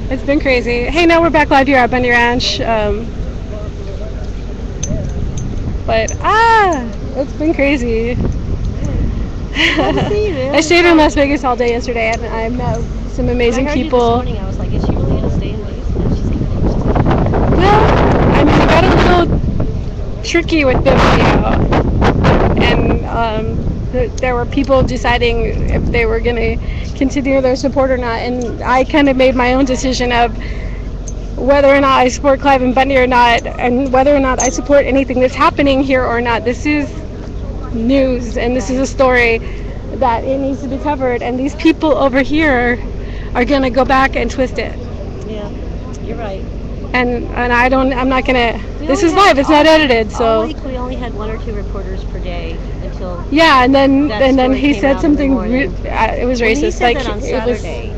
It's been crazy. Hey, now we're back live here at Bunny Ranch. But it's been crazy. Well, glad to see you, I man. stayed in Las Vegas all day yesterday, and I met some When I amazing heard you this people. morning, I was like, is she really going to stay in Vegas? No, she's coming. Well, I mean, it got a little tricky with them, and there were people deciding if they were going to continue their support or not, and I kind of made my own decision of whether or not I support Clive and Bundy or not, and whether or not I support anything that's happening here or not. This is news, and this is Right. a story that it needs to be covered, and these people over here are going to go back and twist it. Yeah, you're right. And I'm not going to, We this only is had live, it's not edited, all so week. We only had 1 or 2 reporters per day until yeah. And that then story he came said out in the something morning. it was Well, he racist, said like that on it was. Saturday,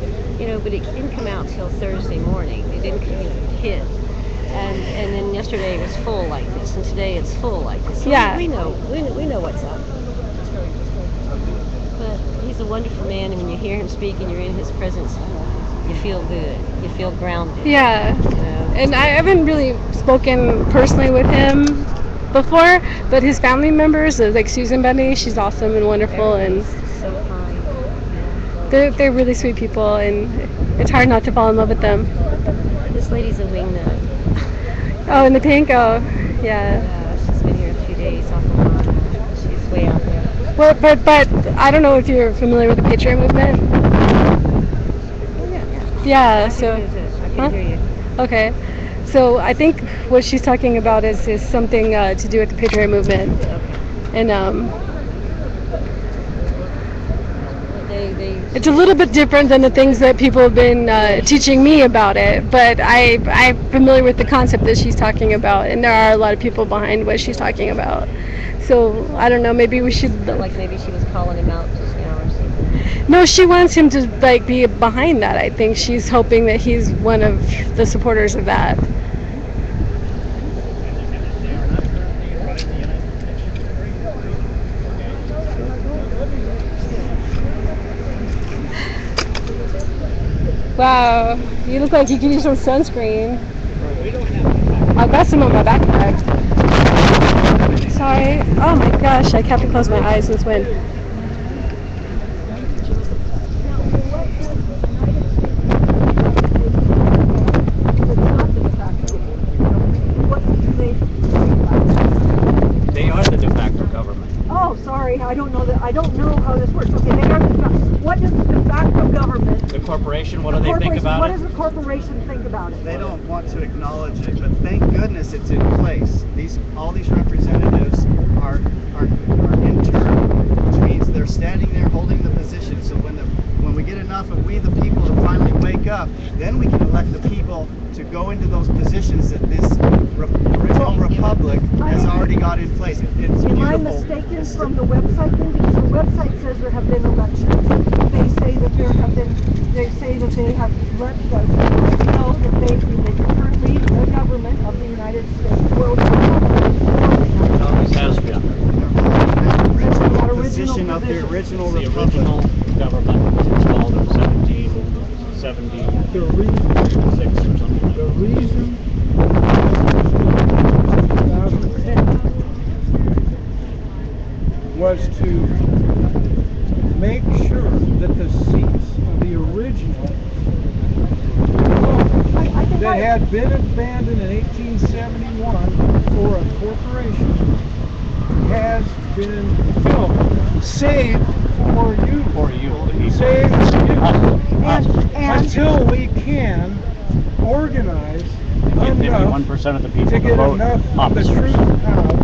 but it didn't come out till Thursday morning. It didn't hit, and then yesterday it was full like this, and today it's full like this. So Yeah. we know what's up. But he's a wonderful man, and when you hear him speak and you're in his presence, you feel good. You feel grounded. Yeah, You know. and I haven't really spoken personally with him before, but his family members, like Susan Bundy, she's awesome and wonderful, and Everybody's so kind. Yeah. they're really sweet people, and it's hard not to fall in love with them. This lady's a wingnut. Oh, in the pink, oh, yeah. Yeah, she's been here a few days off the line. She's way out there. Well, but I don't know if you're familiar with the Patriot movement. Oh yeah. Yeah, I so, can hear you. okay. So I think what she's talking about is something to do with the Patriot movement, Okay. and They it's a little bit different than the things that people have been teaching me about it. But I'm familiar with the concept that she's talking about, and there are a lot of people behind what she's talking about. So I don't know. Maybe we should. felt like maybe she was calling him out just now or something. No, she wants him to like be behind that. I think she's hoping that he's one of the supporters of that. Wow, you look like you could use some sunscreen. I've got some on my backpack. Sorry. Oh my gosh, I have to close my eyes this wind. They are the de facto government. Oh, sorry, I don't know that. I don't know how this works. Okay, they are what is the de facto government? The corporation, what do they think about What it? does the corporation think about it? They don't want to acknowledge it, but thank goodness it's in place. All these representatives are in term, which means they're standing there holding the position. So when we get enough of we the people to finally wake up, then we can elect the people to go into those positions that this original republic has already got in place. It's Am I beautiful. mistaken from the website then? Because the website says there have been elections. They say that there have been. They say that they have let the people know that they currently the government of the United States will. It always has been. Original position of the original The republic. original government was installed in 1776 or something like The that. reason 2010 was to make sure that the seats of the original that had been abandoned in 1871 for a corporation has been filled, saved for you. For you, the people. Saved for you. And Until we can organize Get enough 51% of the people to to get vote enough of the officers. truth out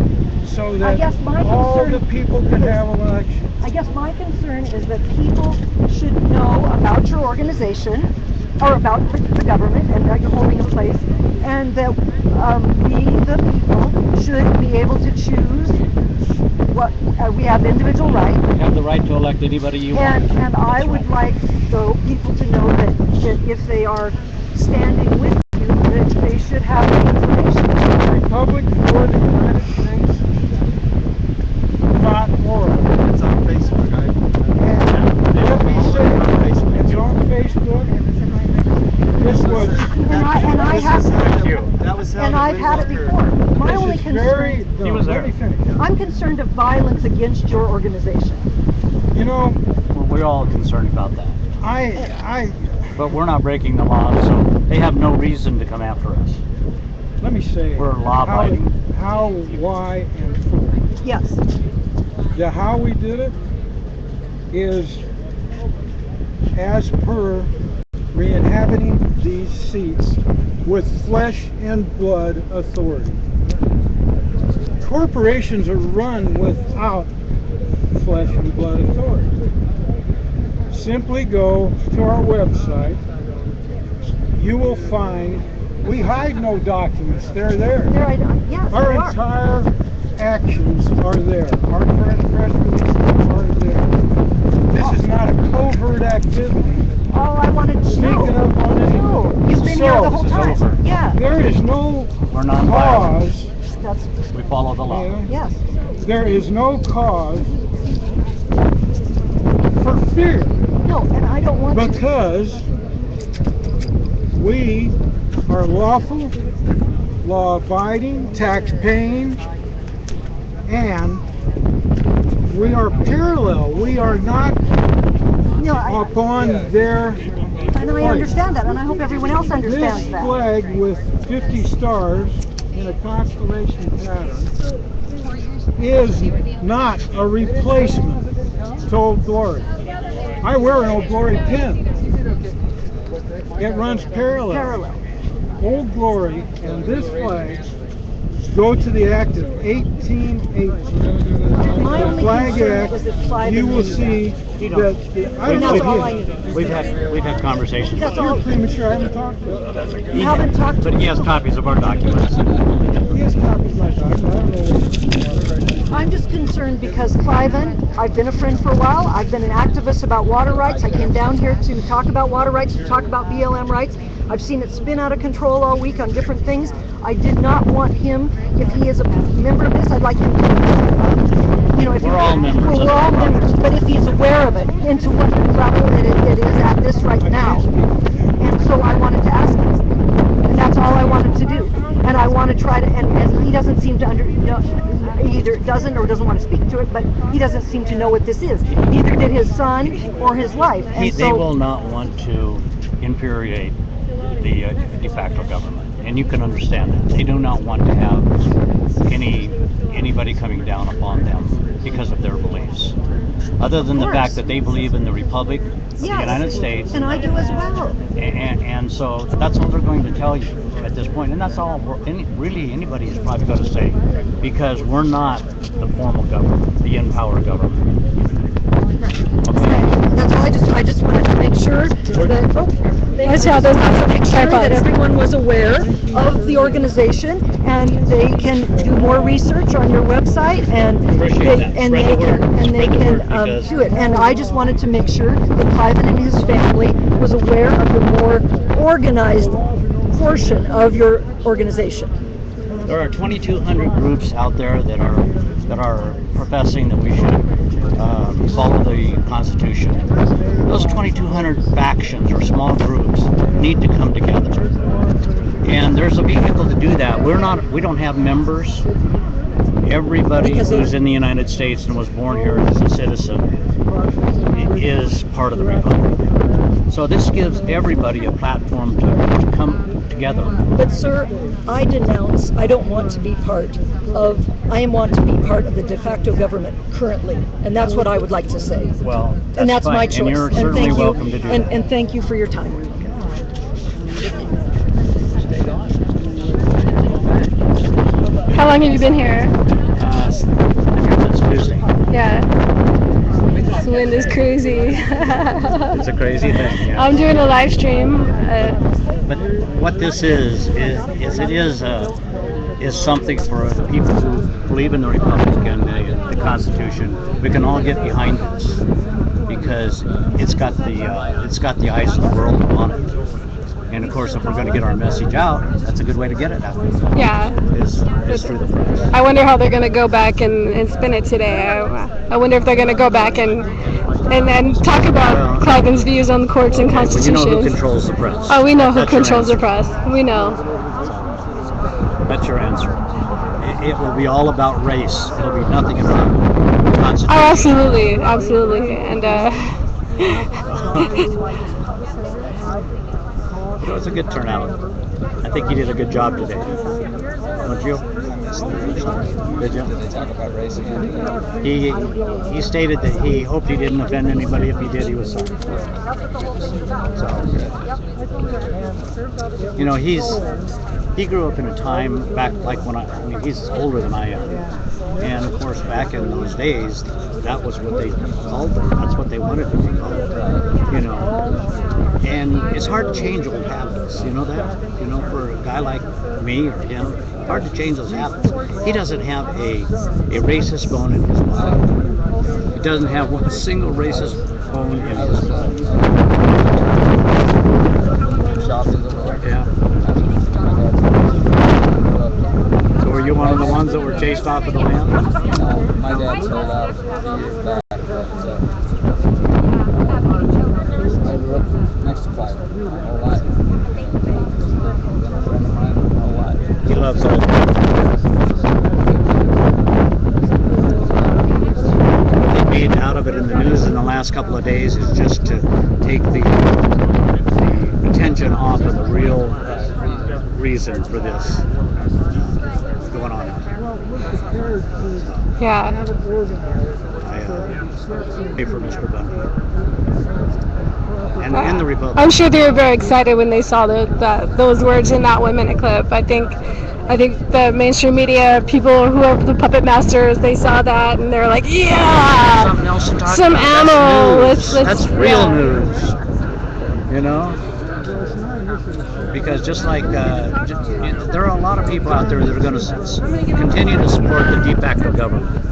so I that guess my all concern the people can have elections. I guess my concern is that people should know about your organization or about the government and that you're holding a place, and that we, the people, should be able to choose what we have individual rights. You have the right to elect anybody you want. And I That's would right. like though people to know that if they are standing with you, that they should have the information. The Republic for the United States, not for it. It's on Facebook. And what we say, it's on Facebook. This what. And I This have, is Thank you. That was held and at I've had it Windwalker. before. My This only is very. concern, He was Let me there. finish. I'm concerned of violence against your organization. You know, Well, we're all concerned about that. I But we're not breaking the law, so they have no reason to come after us. let me say. We're law-abiding. How, why, and for. Yes. The how we did it is as per re-inhabiting these seats with flesh and blood authority. Corporations are run without flesh and blood authority. Simply go to our website. You will find we hide no documents. They're there. There, yes, Our they are. entire actions are there. Our current press releases are there. This is not a covert activity. All I wanted to know. Sneaking up on anything. No, you've been here the whole This is over. time. Yeah. There is no We're non-violent. cause. That's, We follow the law. Yeah, yes. there is no cause for fear No, and I don't want to. because we are lawful, law-abiding, tax-paying, and we are parallel. We are not No, upon their and I understand that, and I hope everyone else understands This that. flag with 50 stars in a constellation pattern is not a replacement to Old Glory. I wear an Old Glory pin. It runs parallel. Parallel. Old Glory and this flag go to the Act of 1818. My The only Flag concern Act, was that Clive you and will me- see You that don't. the, I And don't that's all know I if needed. We've had conversations. That's you're all. premature. I haven't talked to him. You haven't talked to But he has copies of our documents. He has copies of my document. I don't know what. I'm just concerned because Cliven, I've been a friend for a while. I've been an activist about water rights. I came down here to talk about water rights, to talk about BLM rights. I've seen it spin out of control all week on different things. I did not want him, if he is a member of this, I'd like him to, if We're all members of We're all it. members, but if he's aware of it, into what level it is at this right now. And so I wanted to ask him. And that's all I wanted to do. And I want to try to, and he doesn't seem to either doesn't or doesn't want to speak to it, but he doesn't seem to know what this is. Neither did his son or his wife. And They will not want to infuriate the de facto government, and you can understand that. They do not want to have anybody coming down upon them because of their beliefs. Other than the course. fact that they believe in the Republic of the Yes. United States, And I do as well. and so that's all they're going to tell you at this point, and that's all really anybody is probably going to say, because we're not the formal government, the in-power government. Okay. That's all. I just wanted to make sure that. Watch out, there's lots of Make sure that tripods. everyone was aware of the organization, and they can do more research on your website, and Appreciate they, that. and Spread they the word. can and they Spread the can word, because- do it. And I just wanted to make sure that Cliven and his family was aware of the more organized portion of your organization. There are 2,200 groups out there that are professing that we should follow the Constitution. Those 2,200 factions or small groups need to come together, and there's a vehicle to do that. We don't have members. Everybody who's in the United States and was born here as a citizen is part of the Republic. So this gives everybody a platform to come together. But sir, I denounce, I don't want to be part of, I want to be part of the de facto government currently. And that's what I would like to say. Well, that's And that's fine. my choice. And you're certainly thank you. welcome to do that. And thank you for your time. How long have you been here? It's Tuesday. Yeah. This wind is crazy. It's a crazy thing. Yeah. I'm doing a live stream. But what this is something for the people who believe in the Republic and the Constitution. We can all get behind this because it's got the eyes of the world on it. And of course, if we're going to get our message out, that's a good way to get it out. Yeah. Is through the press. I wonder how they're going to go back and spin it today. I wonder if they're going to go back and and talk about Well, Cliven's views on the courts and well, you Constitution. know who controls the press. Oh, we know who That's your controls the answer. press. We know. That's your answer. It will be all about race. It'll be nothing about Oh, Constitution. absolutely, absolutely, and It was a good turnout. I think you did a good job today. Don't you? Did you? Did they talk about race again? He stated that he hoped he didn't offend anybody. If he did, he was sorry. So, you know, he grew up in a time back like when I mean, he's older than I am. And of course, back in those days, that was what they called them. That's what they wanted to be called. You know, and it's hard to change old habits. You know that? You know, for a guy like me or him, hard to change those habits. He doesn't have a racist bone in his body. He doesn't have one single racist bone in his body. Yeah. So were you one of the ones that were chased off of the land? My dad sold out a few years back. I grew up next to Clive my whole life. Been a friend of mine my whole life. He loves all. What they made out of it in the news in the last couple of days is just to take the attention off of the real reason for this going on out here. yeah. I pray for Mr. Bundy and the Republicans. I'm sure they were very excited when they saw those words in that 1 minute clip. I think the mainstream media, people who are the puppet masters, they saw that and they're like, yeah, Something else to talk some about. ammo. That's news. That's real yeah. news. You know? Because just like there are a lot of people out there that are going to continue to support the de facto government.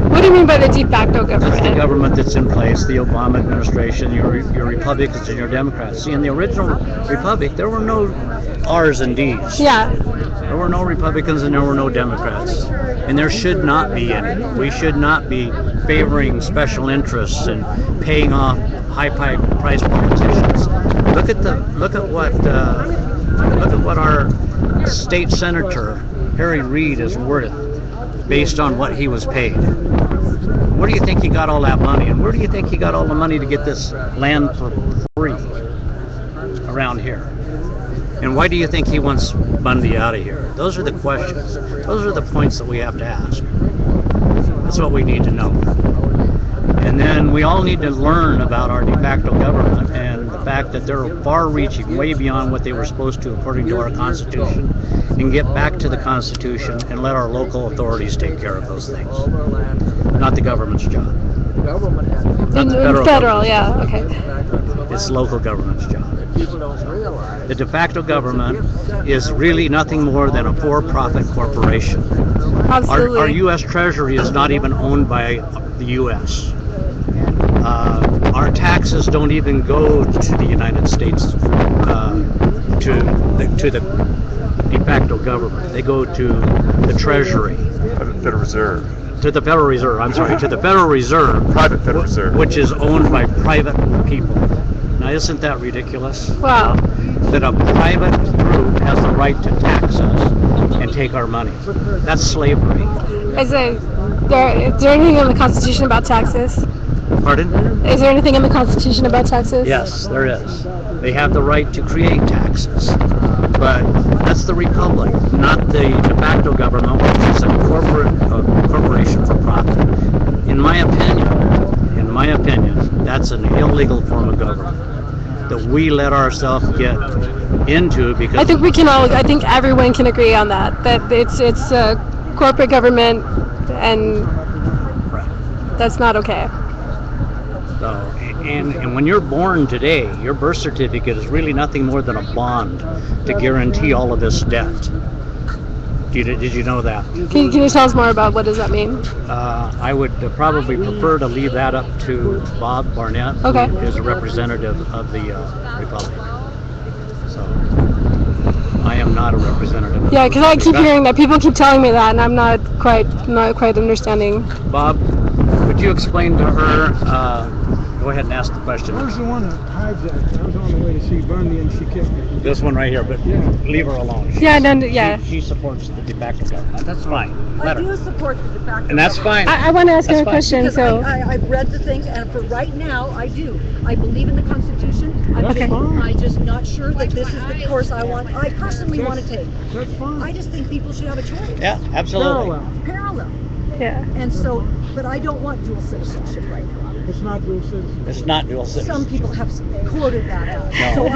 What do you mean by the de facto government? That's the government that's in place, the Obama administration, your Republicans and your Democrats. See, in the original Republic, there were no R's and D's. Yeah. There were no Republicans and there were no Democrats. And there should not be any. We should not be favoring special interests and paying off high-priced politicians. Look at what our state senator Harry Reid is worth based on what he was paid. Where do you think he got all that money? And where do you think he got all the money to get this land for free around here? And why do you think he wants Bundy out of here? Those are the questions. Those are the points that we have to ask. That's what we need to know. And then we all need to learn about our de facto government and the fact that they're far-reaching, way beyond what they were supposed to according to our Constitution, and get back to the Constitution and let our local authorities take care of those things. Not the government's job. Not the Federal, yeah, okay. It's local government's job. The de facto government is really nothing more than a for-profit corporation. Absolutely. Our U.S. Treasury is not even owned by the U.S. Our taxes don't even go to the United States, to the de facto government. They go to the Treasury. Federal Reserve. To the Federal Reserve, I'm sorry, to the Federal Reserve. Private Federal Reserve. Which is owned by private people. Now, isn't that ridiculous? Wow. That a private group has the right to tax us and take our money. That's slavery. Is there anything in the Constitution about taxes? Pardon? Is there anything in the Constitution about taxes? Yes, there is. They have the right to create taxes. But that's the Republic, not the de facto government, which is a corporation for profit. In my opinion, that's an illegal form of government that we let ourselves get into because I think everyone can agree on that. That it's corporate government, and that's not okay. So, and when you're born today, your birth certificate is really nothing more than a bond to guarantee all of this debt. Did you know that? Can you tell us more about what does that mean? I would probably prefer to leave that up to Bob Barnett, Okay. who is a representative of the Republic. So I am not a representative. Yeah, because I keep hearing that. People keep telling me that, and I'm not quite understanding. Bob, would you explain to her Go ahead and ask the question. Where's the one that hides out there? I was on the way to see Bundy and she kicked me. This one right here, but Yeah. leave her alone. Yeah, no, yeah. She supports the de facto government. That's fine. I Let her. do support the de facto And that's government. fine. I want to ask her That's a fine. question. Because So, I've read the things, and for right now, I do. I believe in the Constitution. That's fine. I'm just not sure that this is the course I personally want to take. That's fine. I just think people should have a choice. Yeah, absolutely. Parallel. yeah. And so, but I don't want dual citizenship right now. It's not dual citizenship. It's not dual Some citizenship. people have quoted that out. No. So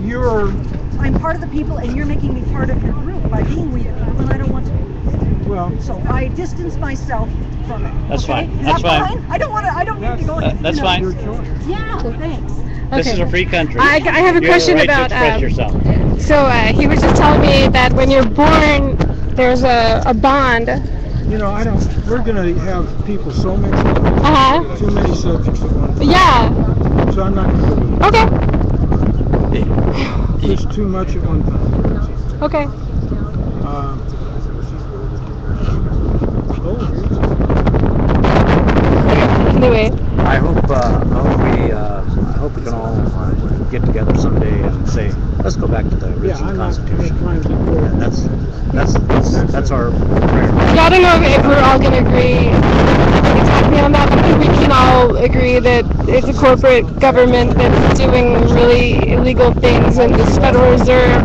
You're, I'm part of the people, and you're making me part of your group by being with the people, and I don't want to. well, So I distance myself from it. That's okay? fine. Is That's that fine. I don't want to. I don't need to go. That's you know, fine. your choice. Yeah. Thanks. This Okay. is a free country. I have a You question have the right about, to express yourself. So he was just telling me that when you're born, there's a bond. You know, we're gonna have people so many, Uh-huh. too many subjects at one time. Yeah. So I'm not gonna do it. Okay. Just too much at one time. Okay. Anyway. I hope we can all get together someday and say, let's go back to the Yeah, original I'm not Constitution. trying to do it. That's our prayer. Yeah, I don't know if we're all going to agree exactly on that, but I think we can all agree that it's a corporate government that's doing really illegal things, and this Federal Reserve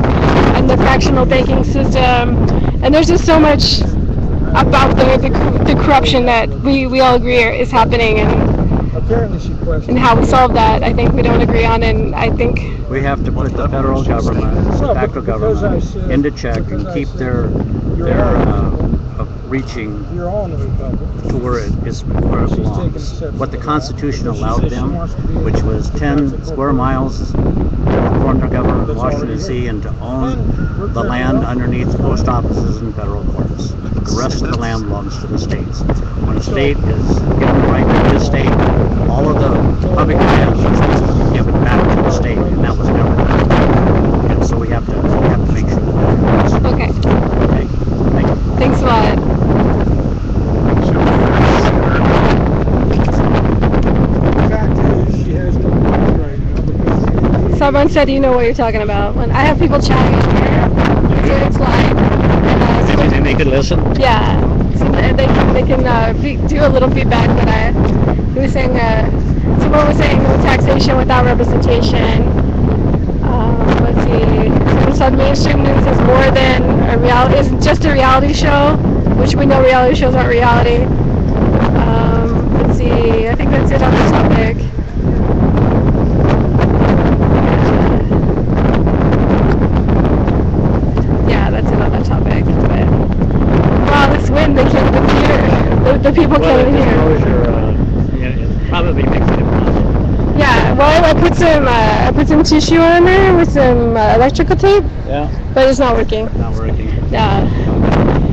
and the fractional banking system, and there's just so much about the corruption that we all agree is happening, Apparently she questioned. and how we solve that, I think we don't agree on, and I think We have to put the federal government, the federal government, into check and keep their reaching You're all in the Republic. to where it belongs. What the Constitution allowed them, which was 10 square miles form their government of Washington D.C. and to own the land underneath the post offices and federal courts. The rest of the land belongs to the states. When a state is given the right to this state, all of the public lands are supposed to be given back to the state, and that was never done. And so we have to make sure that happens. okay. Okay? Thank you. Thanks a lot. The fact is, she has no money right now because Someone said you know what you're talking about. When I have people chatting on here, so it's live. And they could listen. Yeah, so they can do a little feedback. But he was saying someone was saying no taxation without representation. Let's see. Someone said mainstream news is more than a reality. Isn't just a reality show, which we know reality shows aren't reality. Let's see. I think that's it on the topic. Yeah, that's it on that topic. But wow, this wind, they can't even hear. The people can't even hear. It probably makes it impossible. Yeah, well, I put some tissue on there with some electrical tape, Yeah, but it's not working. not working. Yeah.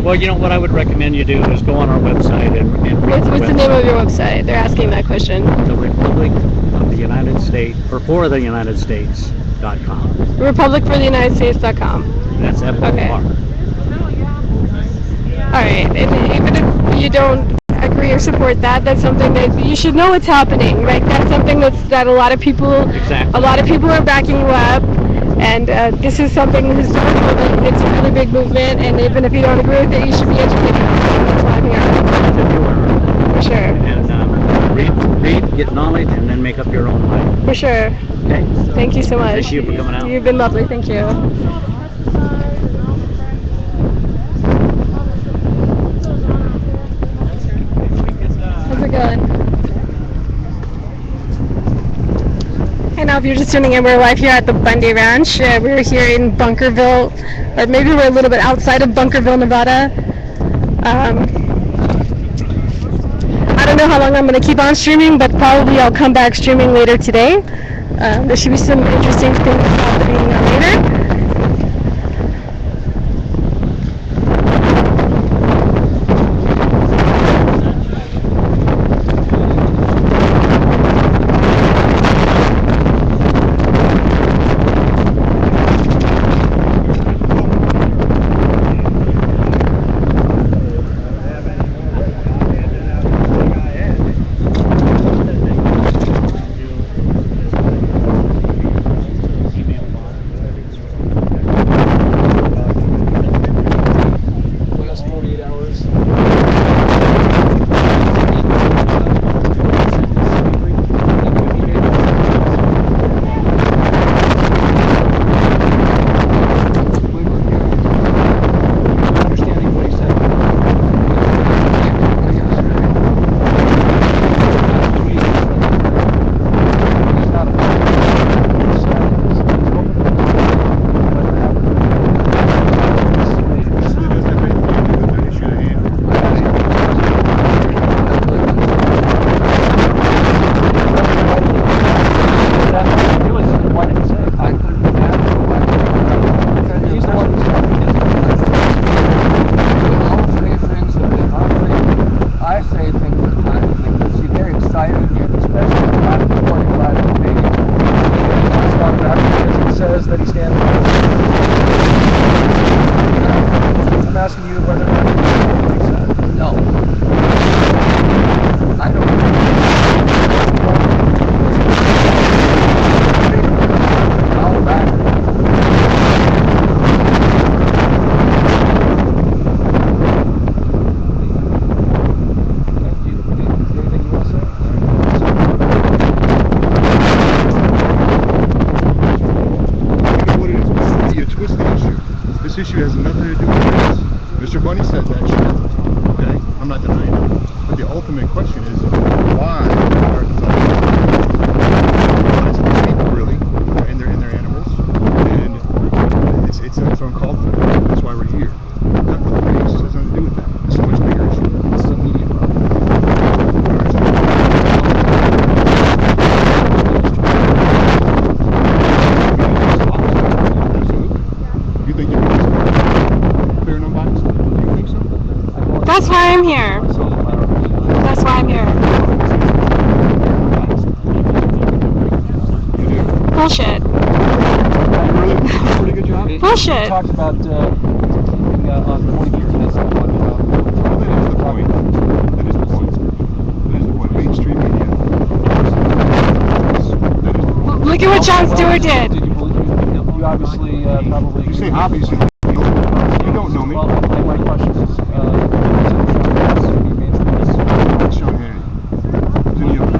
Well, you know what I would recommend you do is go on our website and read What's the name of your website? They're asking that question. The Republic of the United States, or for the United States.com. RepublicfortheUnitedStates.com. That's FOR. Okay. All right. And even if you don't agree or support that, that's something that you should know what's happening. Like that's something that a lot of people, Exactly. a lot of people are backing you up. And this is something historical. It's a really big movement, and even if you don't agree with it, you should be educated. That's why I'm here. For sure. And read, get knowledge, and then make up your own mind. For sure. Okay? Thank you so much. Thank you for coming out. You've been lovely. Thank you. How's it going? Hey, now if you're just tuning in, we're live here at the Bundy Ranch. We're here in Bunkerville, or maybe we're a little bit outside of Bunkerville, Nevada. I don't know how long I'm going to keep on streaming, but probably I'll come back streaming later today. There should be some interesting things happening later. says that he stands by. I'm asking you whether or not you believe what he said. No. I don't. All back. Anything you want to say? What it is, it's a twisted issue. This issue has nothing to do with race. Mr. Bunny said that shit. Okay? I'm not denying it. But the ultimate question is, why are it's people really, and their animals, and it's uncalled for. That's why we're here. Not for the race. It has nothing to do with that. It's a much bigger issue. It's a media problem. You think you're clear and unbiased? You think so? That's why I'm here. That's why I'm here. Bullshit. You really did a pretty good job. Bullshit. You talked about keeping on point here. That's not what Well, that is the point. That is the point. That is the point. Mainstream media. That is the point. Look at what Jon Stewart did. Did you believe you obviously probably. You say obviously. You don't know me. Well, my question is, It's Sean Hannity. Who's any other?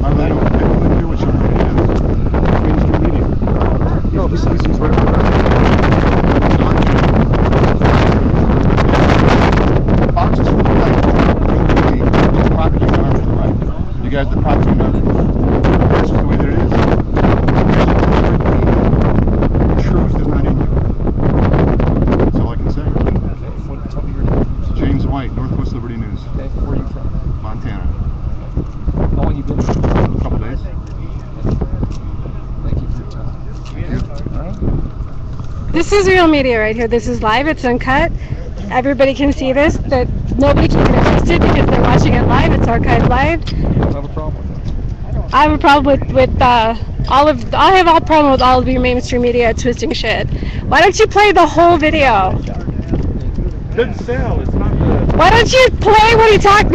I really don't care what Sean Hannity does. Mainstream media. No, he's right. Fox is full of like, the propaganda army, right? You guys, the propaganda army. That's just the way that it is. Truth is not in you. That's all I can say. Tell me your name. James White, Northwest Liberty News, Okay, where are you from? Montana. How long you been here? A couple days. Thank you for your time. Thank you. All right. This is real media right here. This is live. It's uncut. Everybody can see this. That nobody can get arrested because they're watching it live. It's archived live. You don't have a problem with that. I have a problem with I have a problem with all of your mainstream media twisting shit. Why don't you play the whole video? Good sell. It's not good. Why don't you play what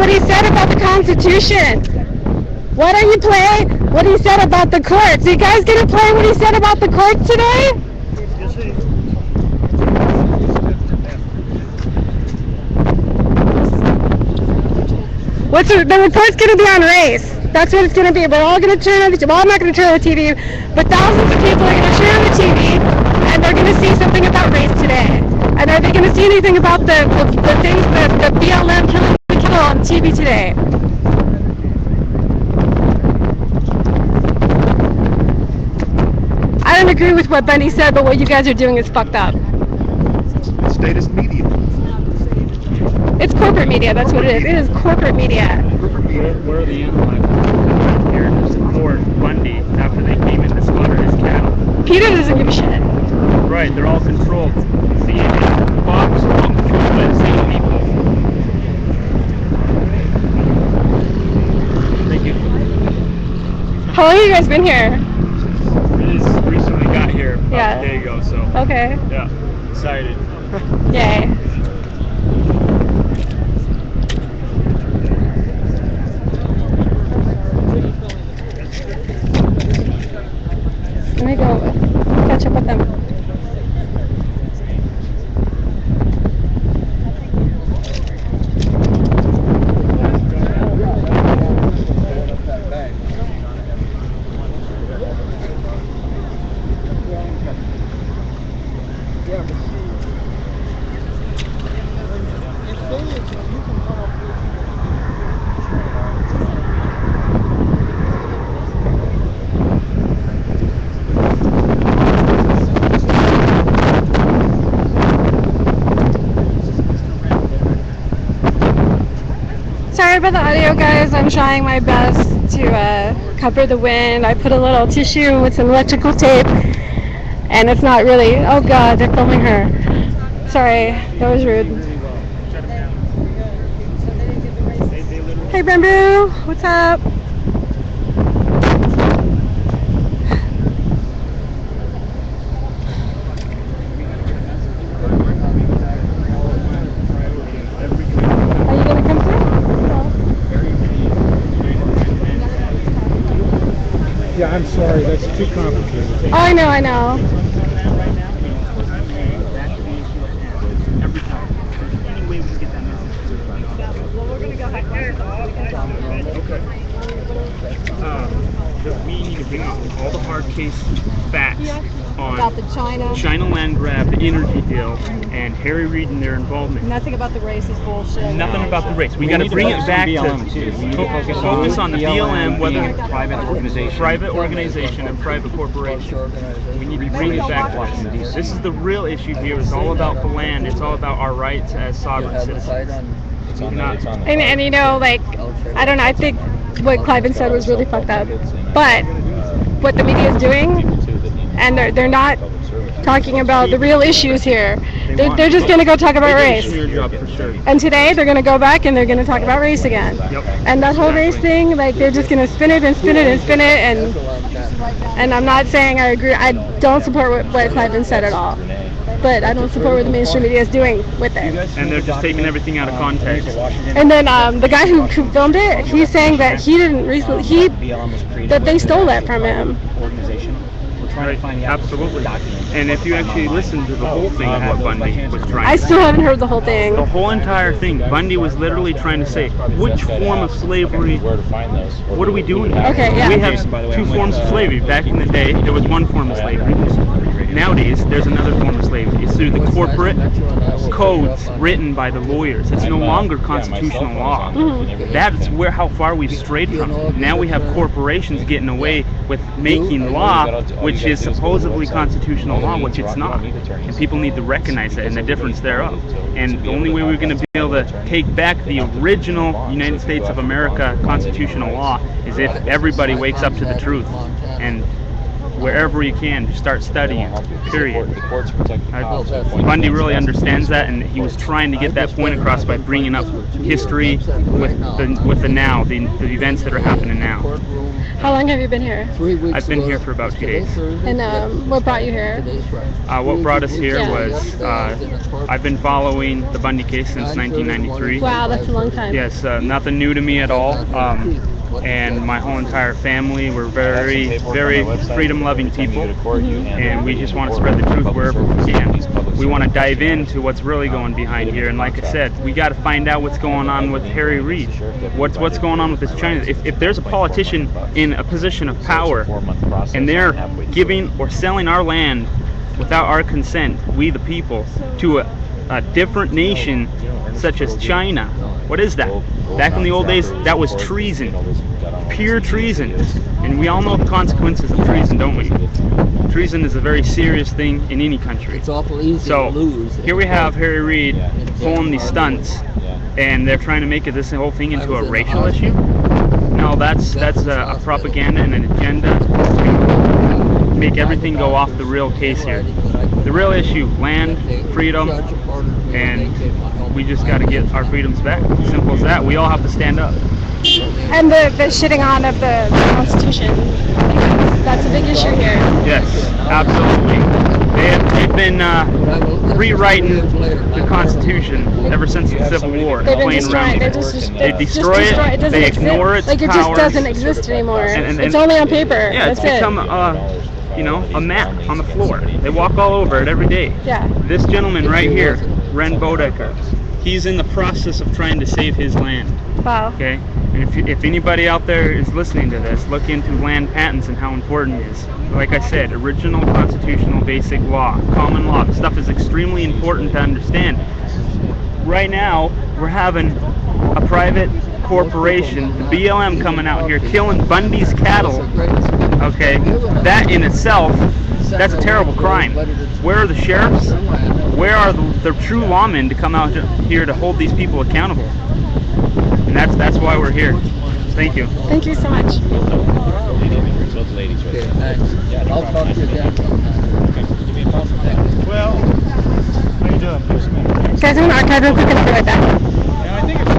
he said about the Constitution? Why don't you play what he said about the courts? You guys gonna play what he said about the courts today? The report's gonna be on race. That's what it's gonna be. We're all gonna turn on the well, I'm not gonna turn on the TV, but thousands of people are gonna turn on the TV and they're gonna see something about race today. And are they gonna see anything about the things that the BLM killing people on TV today? I don't agree with what Bundy said, but what you guys are doing is fucked up. It's statist media. It's corporate media, that's what it is. It is corporate media. Corporate media. Where are the animal here to support Bundy after they came in to slaughter his cattle? Peter doesn't give a shit. Right, they're all controlled. CNN, Fox, all controlled by the same people. Thank you. How long have you guys been here? We just recently got here about Yeah. a day ago, so Okay. yeah, excited. Yay. Let me go catch up with them. Sorry about the audio, guys. I'm trying my best to cover the wind. I put a little tissue with some electrical tape, and it's not really. Oh God, they're filming her. Sorry, that was rude. Hey, Bamboo. What's up? Are you gonna come through? Yeah, I'm sorry, that's too complicated. Oh, I know, I know. Every time. Any way we can get that message through. Well, we're gonna go have That we need to bring out all the hard case facts on about the China land grab, the energy deal, and Harry Reid and their involvement. Nothing about the racist bullshit. Nothing about the race. We got to bring it back to focus on the BLM, whether private organization and private corporation. We need to bring it back to this. This is the real issue here. It's all about the land. It's all about our rights as sovereign citizens. And you know, like, I don't know, I think what Cliven said was really fucked up. But what the media is doing, and they're not talking about the real issues here. They're just going to go talk about race. And today they're going to go back and they're going to talk about race again. And that whole race thing, like, they're just going to spin it and spin it and spin it. And I'm not saying I agree. I don't support what Cliven said at all. But I don't support what the mainstream media is doing with it. And they're just taking everything out of context. And then the guy who filmed it, he's saying that he didn't recently, that they stole it from him. Right, absolutely. And if you actually listen to the whole thing of what Bundy was trying I to still haven't heard the whole thing. The whole entire thing, Bundy was literally trying to say, which form of slavery, what are we doing here? Okay, yeah. We have two forms of slavery. Back in the day, there was one form of slavery. Nowadays, there's another form of slavery. It's through the corporate codes written by the lawyers. It's no longer constitutional law. Mm-hmm. That's how far we've strayed from. Now we have corporations getting away with making law, which is supposedly constitutional law, which it's not. And people need to recognize that and the difference thereof. And the only way we're going to be able to take back the original United States of America constitutional law is if everybody wakes up to the truth. And wherever you can, start studying, period. Bundy really understands that, and he was trying to get that point across by bringing up history with the now, the events that are happening now. How long have you been here? I've been here for about 2 days. And what brought you here? What brought us here was I've been following the Bundy case since 1993. Wow, that's a long time. Yes, nothing new to me at all. And my whole entire family, we're very, very freedom-loving people, and we just want to spread the truth wherever we can. We want to dive into what's really going behind here, and like I said, we got to find out what's going on with Harry Reid. What's going on with this China? If there's a politician in a position of power, and they're giving or selling our land without our consent, we the people, to a different nation such as China, what is that? Back in the old days, that was treason, pure treason, and we all know the consequences of treason, don't we? Treason is a very serious thing in any country. It's awful easy So to lose. here we have Harry Reid pulling these stunts, and they're trying to make this whole thing into a racial issue. No, that's a propaganda and an agenda to make everything go off the real case here. The real issue: land, freedom, and we just got to get our freedoms back. Simple as that. We all have to stand up. And the shitting on of the Constitution. That's a big issue here. Yes, absolutely. They've been rewriting the Constitution ever since the Civil War. They've been playing around destroying it. They destroy it. doesn't They exist. ignore its Like, it powers. just doesn't exist anymore. And It's only on paper. Yeah, That's it's become a map on the floor. They walk all over it every day. Yeah. This gentleman right here, Ren Bodecker, he's in the process of trying to save his land. Wow. Okay? And if anybody out there is listening to this, look into land patents and how important it is. Like I said, original constitutional basic law, common law. This stuff is extremely important to understand. Right now, we're having a private corporation, the BLM, coming out here killing Bundy's cattle. Okay? That in itself, that's a terrible crime. Where are the sheriffs? Where are the true lawmen to come out here to hold these people accountable? And that's why we're here. Thank you. Thank you so much. Okay, thanks. I'll talk to you again sometime. Well, how you doing? Guys, I'm gonna archive real quick and I'll be right back. And I think it's